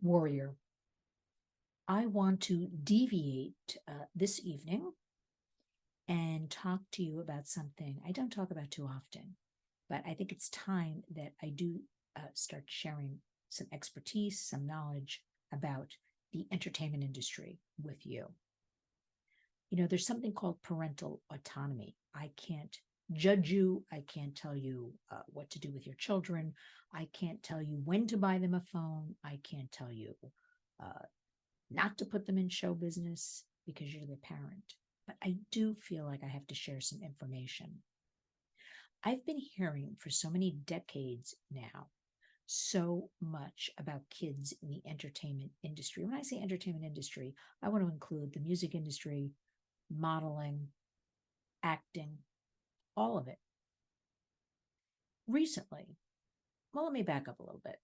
warrior. I want to deviate this evening and talk to you about something I don't talk about too often, but I think it's time that I do start sharing some expertise, some knowledge about the entertainment industry with you. You know, there's something called parental autonomy. I can't judge you. I can't tell you what to do with your children. I can't tell you when to buy them a phone. I can't tell you uh, not to put them in show business because you're the parent. But I do feel like I have to share some information. I've been hearing for so many decades now so much about kids in the entertainment industry. When I say entertainment industry, I want to include the music industry, modeling, acting, all of it. Recently, well, let me back up a little bit.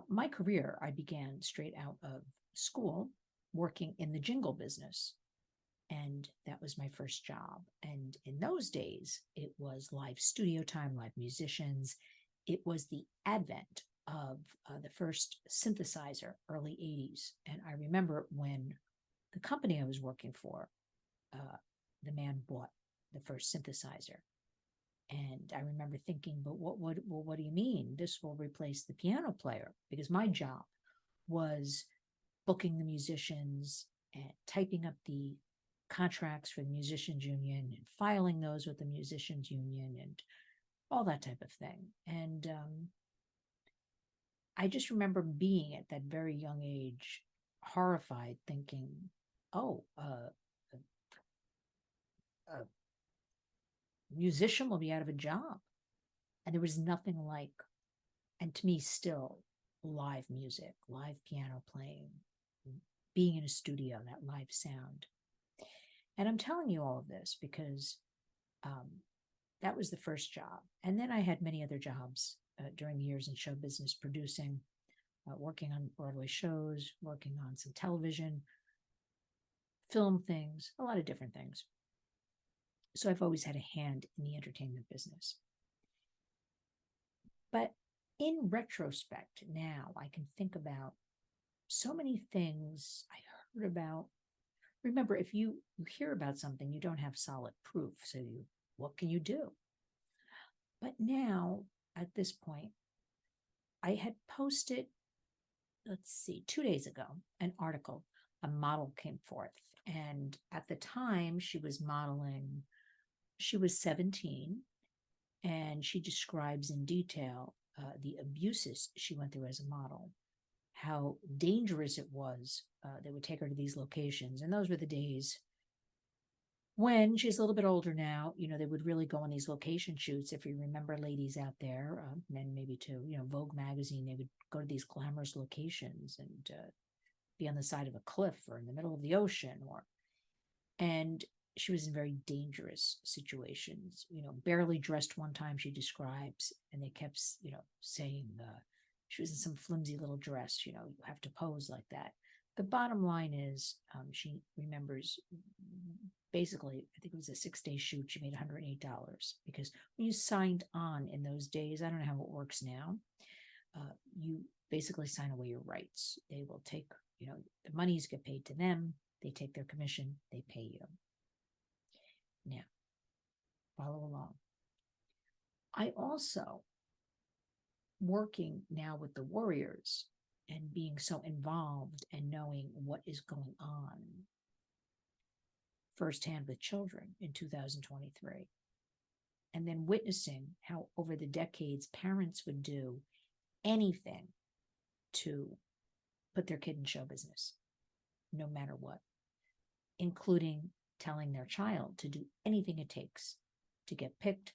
My career, I began straight out of school working in the jingle business. And that was my first job. And in those days, it was live studio time, live musicians. It was the advent of the first synthesizer, early 80s. And I remember when the company I was working for, uh, the man bought the first synthesizer. And I remember thinking, but what do you mean? This will replace the piano player? Because my job was booking the musicians and typing up the contracts for the musicians union and filing those with the musicians union and all that type of thing. And I just remember being at that very young age horrified, thinking, oh, a musician will be out of a job. And there was nothing like, and to me still, live music, live piano playing, being in a studio, that live sound. And I'm telling you all of this because um, that was the first job. And then I had many other jobs during the years in show business, producing, working on Broadway shows, working on some television, film things, a lot of different things. So I've always had a hand in the entertainment business. But in retrospect, now I can think about so many things I heard about. Remember, if you hear about something, you don't have solid proof. So what can you do? But now, at this point, I had posted, let's see, 2 days ago, an article. A model came forth. And at the time, she was modeling, she was 17, and she describes in detail the abuses she went through as a model, how dangerous it was. They would take her to these locations. And those were the days when she's a little bit older now, they would really go on these location shoots. If you remember, ladies out there, men maybe too, Vogue magazine, they would go to these glamorous locations and be on the side of a cliff or in the middle of the ocean, and she was in very dangerous situations, barely dressed one time, she describes, and they kept, saying she was in some flimsy little dress, you have to pose like that. The bottom line is, she remembers basically, I think it was a 6-day shoot. She made $108 because when you signed on in those days, I don't know how it works now. You basically sign away your rights. They will take, the monies get paid to them. They take their commission. They pay you. Now, follow along. I also, working now with the Warriors and being so involved and knowing what is going on firsthand with children in 2023, and then witnessing how over the decades parents would do anything to put their kid in show business, no matter what, including telling their child to do anything it takes to get picked,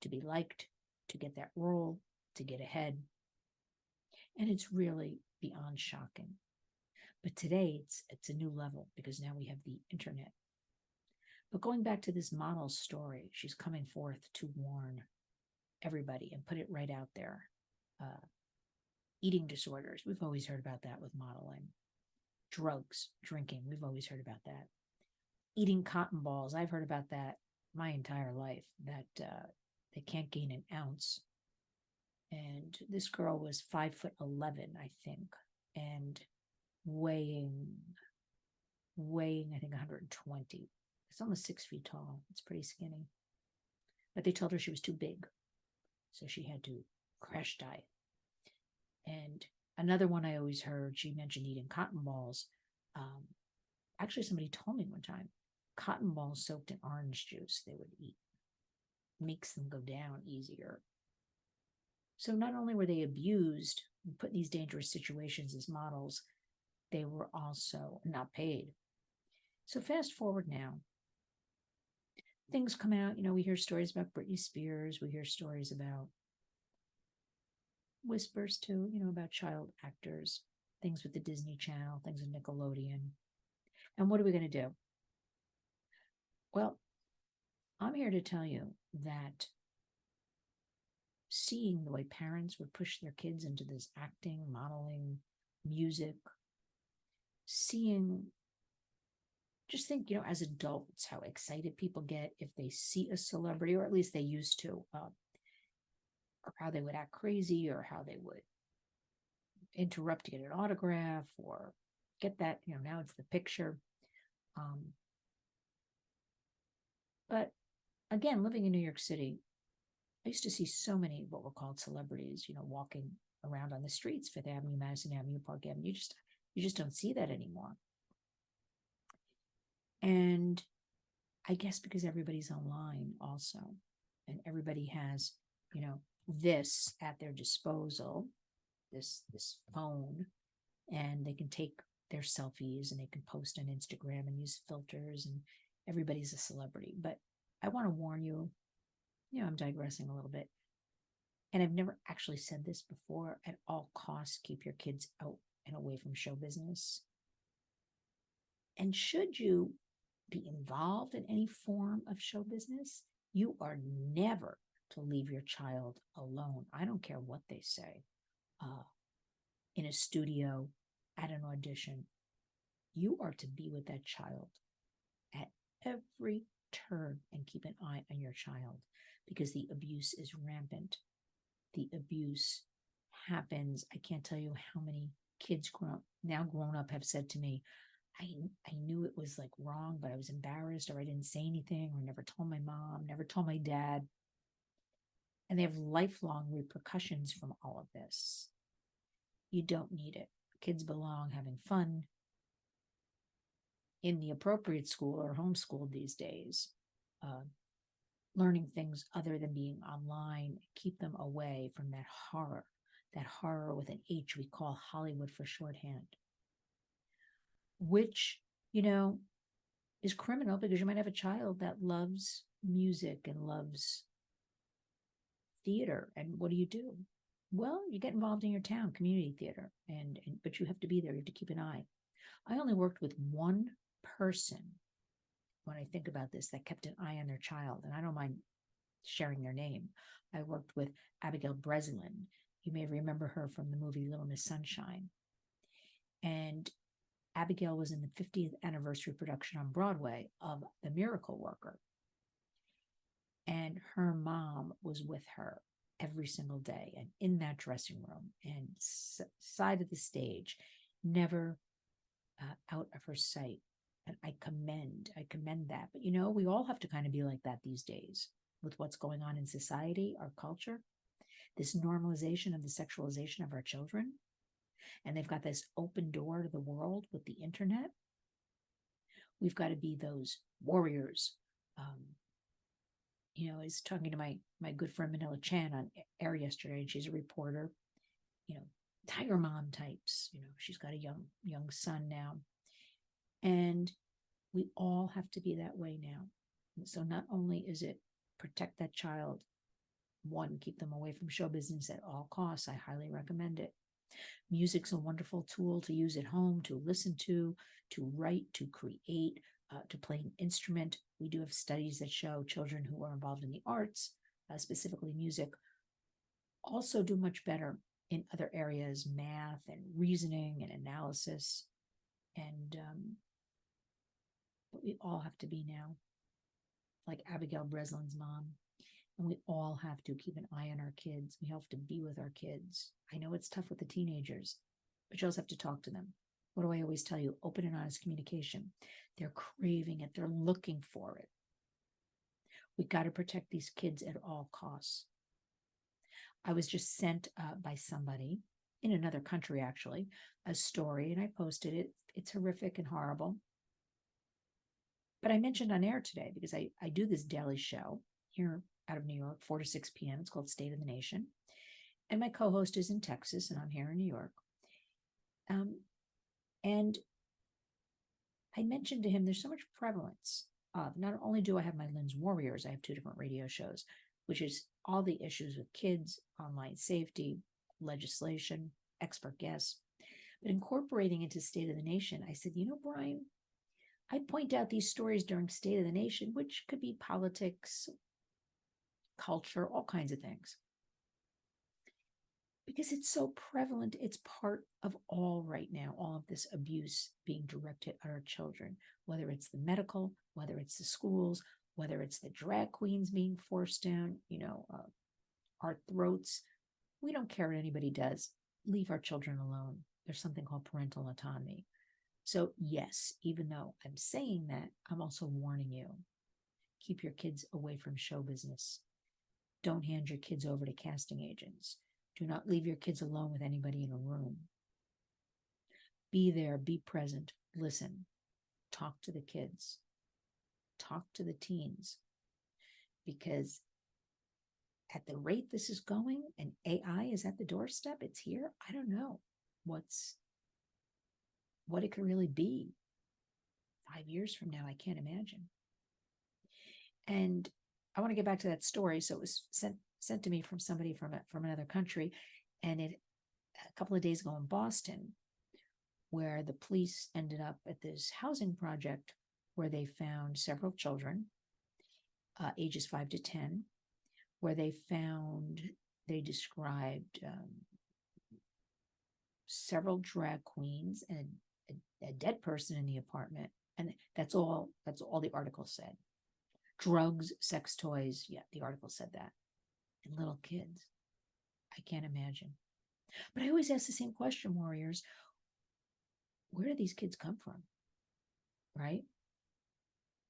to be liked, to get that role, to get ahead. And it's really beyond shocking. But today it's a new level because now we have the internet. But going back to this model's story, she's coming forth to warn everybody and put it right out there. Eating disorders, we've always heard about that with modeling. Drugs, drinking, we've always heard about that. Eating cotton balls, I've heard about that my entire life, that they can't gain an ounce. And this girl was 5'11", I think, and weighing, I think 120. It's almost 6 feet tall. It's pretty skinny. But they told her she was too big. So she had to crash diet. And another one I always heard, she mentioned eating cotton balls. Actually, somebody told me one time, cotton balls soaked in orange juice they would eat. Makes them go down easier. So not only were they abused and put in these dangerous situations as models, they were also not paid. So fast forward now. Things come out, we hear stories about Britney Spears. We hear stories about whispers too, about child actors, things with the Disney Channel, things with Nickelodeon. And what are we going to do? Well, I'm here to tell you that seeing the way parents would push their kids into this acting, modeling, music, just think, as adults, how excited people get if they see a celebrity, or at least they used to, or how they would act crazy, or how they would interrupt to get an autograph or get that, now it's the picture. But again, living in New York City, I used to see so many what were called celebrities, walking around on the streets, Fifth Avenue, Madison Avenue, Park Avenue. You just don't see that anymore. And I guess because everybody's online also, and everybody has, this at their disposal, this phone, and they can take their selfies and they can post on Instagram and use filters, and everybody's a celebrity. But I want to warn you, I'm digressing a little bit. And I've never actually said this before. At all costs, keep your kids out and away from show business. And should you be involved in any form of show business, you are never to leave your child alone. I don't care what they say. In a studio, at an audition, you are to be with that child at every turn and keep an eye on your child, because the abuse is rampant. The abuse happens. I can't tell you how many kids grown up have said to me, I knew it was like wrong, but I was embarrassed, or I didn't say anything, or never told my mom, never told my dad. And they have lifelong repercussions from all of this. You don't need it. Kids belong having fun in the appropriate school or homeschooled these days, learning things other than being online. Keep them away from that horror with an H we call Hollywood for shorthand, which, is criminal, because you might have a child that loves music and loves theater. And what do? Well, you get involved in your town community theater, but you have to be there. You have to keep an eye. I only worked with one person, when I think about this, that kept an eye on their child, and I don't mind sharing their name. I worked with Abigail Breslin. You may remember her from the movie Little Miss Sunshine. And Abigail was in the 50th anniversary production on Broadway of The Miracle Worker. And her mom was with her every single day, and in that dressing room and side of the stage, never out of her sight. And I commend that. But we all have to kind of be like that these days with what's going on in society, our culture, this normalization of the sexualization of our children. And they've got this open door to the world with the internet. We've got to be those warriors. I was talking to my good friend Manila Chan on air yesterday, and she's a reporter, tiger mom types. She's got a young son now. And we all have to be that way now. And so not only is it protect that child, one, keep them away from show business at all costs. I highly recommend it. Music's a wonderful tool to use at home, to listen to write, to create, to play an instrument. We do have studies that show children who are involved in the arts, specifically music, also do much better in other areas, math and reasoning and analysis. And but we all have to be now like Abigail Breslin's mom. And we all have to keep an eye on our kids. We have to be with our kids. I know it's tough with the teenagers. but you also have to talk to them. What do I always tell you? Open and honest communication. They're craving it. They're looking for it. We got to protect these kids at all costs. I was just sent by somebody in another country, actually, a story, and I posted it. It's horrific and horrible. But I mentioned on air today because I do this daily show here out of New York, 4 to 6 p.m. It's called State of the Nation. And my co-host is in Texas, and I'm here in New York. And I mentioned to him there's so much prevalence of, not only do I have my Lynn's Warriors, I have 2 different radio shows, which is all the issues with kids, online safety, legislation, expert guests, but incorporating into State of the Nation, I said, Brian, I point out these stories during State of the Nation, which could be politics, culture, all kinds of things. Because it's so prevalent, it's part of all right now, all of this abuse being directed at our children, whether it's the medical, whether it's the schools, whether it's the drag queens being forced down, our throats. We don't care what anybody does. Leave our children alone. There's something called parental autonomy. So yes, even though I'm saying that, I'm also warning you, keep your kids away from show business. Don't hand your kids over to casting agents. Do not leave your kids alone with anybody in a room. Be there, be present, listen, talk to the kids, talk to the teens, because at the rate this is going and AI is at the doorstep, it's here. I don't know what it could really be 5 years from now. I can't imagine. And I want to get back to that story. So it was sent to me from somebody from another country, and it a couple of days ago in Boston, where the police ended up at this housing project where they found several children, ages 5 to 10, where they described several drag queens and a dead person in the apartment, and that's all the article said. Drugs, sex toys, yeah, the article said that. And little kids. I can't imagine. But I always ask the same question, warriors. Where do these kids come from? Right?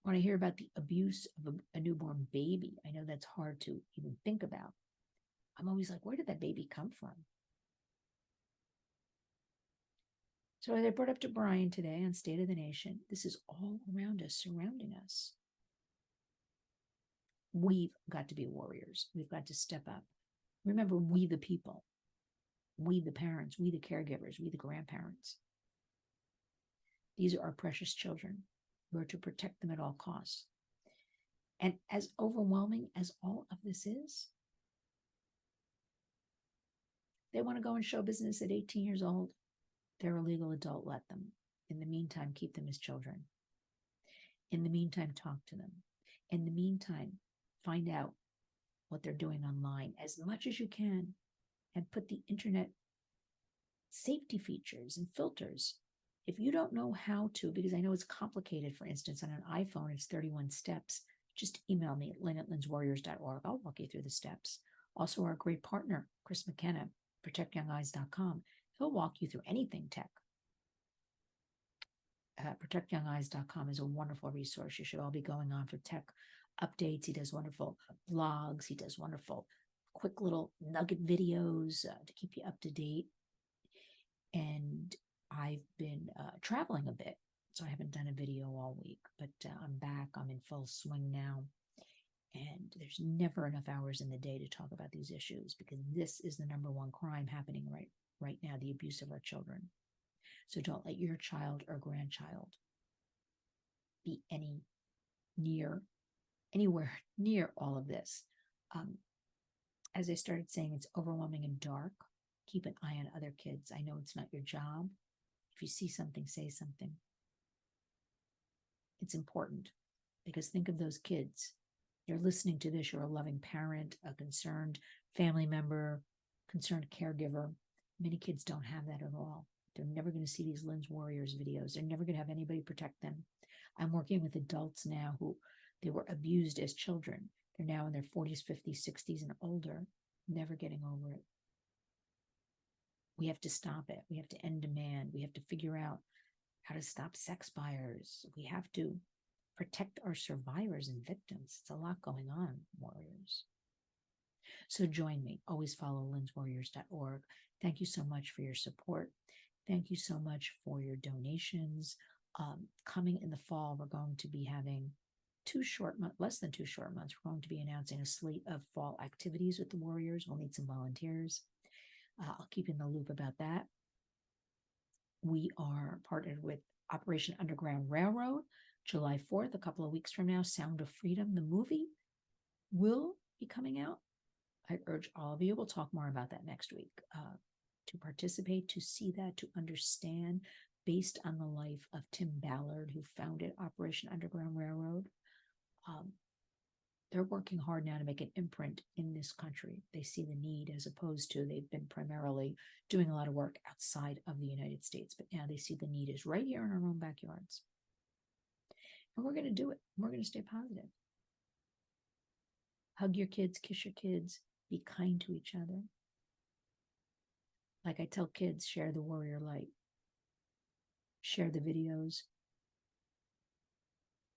When I hear about the abuse of a newborn baby, I know that's hard to even think about. I'm always like, where did that baby come from? So as I brought up to Brian today on State of the Nation, this is all around us, surrounding us. We've got to be warriors. We've got to step up. Remember, we the people, we the parents, we the caregivers, we the grandparents. These are our precious children. We are to protect them at all costs. And as overwhelming as all of this is, they want to go in show business at 18 years old. They're a legal adult, let them. In the meantime, keep them as children. In the meantime, talk to them. In the meantime, find out what they're doing online as much as you can, and put the internet safety features and filters. If you don't know how to, because I know it's complicated, for instance, on an iPhone, it's 31 steps, just email me at lynn@lynswarriors.org. I'll walk you through the steps. Also, our great partner, Chris McKenna, protectyoungeyes.com. He'll walk you through anything tech. Protectyoungeyes.com is a wonderful resource. You should all be going on for tech updates. He does wonderful blogs. He does wonderful quick little nugget videos to keep you up to date. And I've been traveling a bit, so I haven't done a video all week, but I'm back. I'm in full swing now. And there's never enough hours in the day to talk about these issues, because this is the number one crime happening right now, the abuse of our children. So don't let your child or grandchild be anywhere near all of this. As I started saying, it's overwhelming and dark. Keep an eye on other kids. I know it's not your job. If you see something, say something. It's important, because think of those kids. You're listening to this, you're a loving parent, a concerned family member, concerned caregiver. Many kids don't have that at all. They're never going to see these Lynn's Warriors videos. They're never going to have anybody protect them. I'm working with adults now who they were abused as children. They're now in their 40s, 50s, 60s, and older, never getting over it. We have to stop it. We have to end demand. We have to figure out how to stop sex buyers. We have to protect our survivors and victims. It's a lot going on, warriors. So join me. Always follow lynswarriors.org. Thank you so much for your support. Thank you so much for your donations. Coming in the fall, we're going to be having less than 2 short months. We're going to be announcing a slate of fall activities with the Warriors. We'll need some volunteers. I'll keep you in the loop about that. We are partnered with Operation Underground Railroad. July 4th, a couple of weeks from now, Sound of Freedom, the movie, will be coming out. I urge all of you, we'll talk more about that next week, to participate, to see that, to understand, based on the life of Tim Ballard, who founded Operation Underground Railroad. They're working hard now to make an imprint in this country. They see the need, as opposed to they've been primarily doing a lot of work outside of the United States, but now they see the need is right here in our own backyards. And we're going to do it. We're going to stay positive. Hug your kids, kiss your kids, be kind to each other. Like I tell kids, share the warrior light. Share the videos.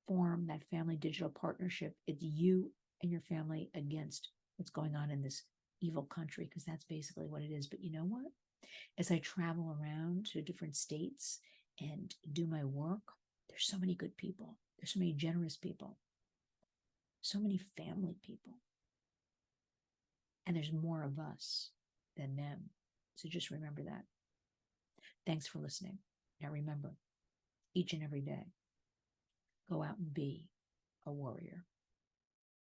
Form that family digital partnership. It's you and your family against what's going on in this evil country, because that's basically what it is. But you know what? As I travel around to different states and do my work, there's so many good people. There's so many generous people. So many family people. And there's more of us than them. So just remember that. Thanks for listening. Now remember, each and every day, go out and be a warrior.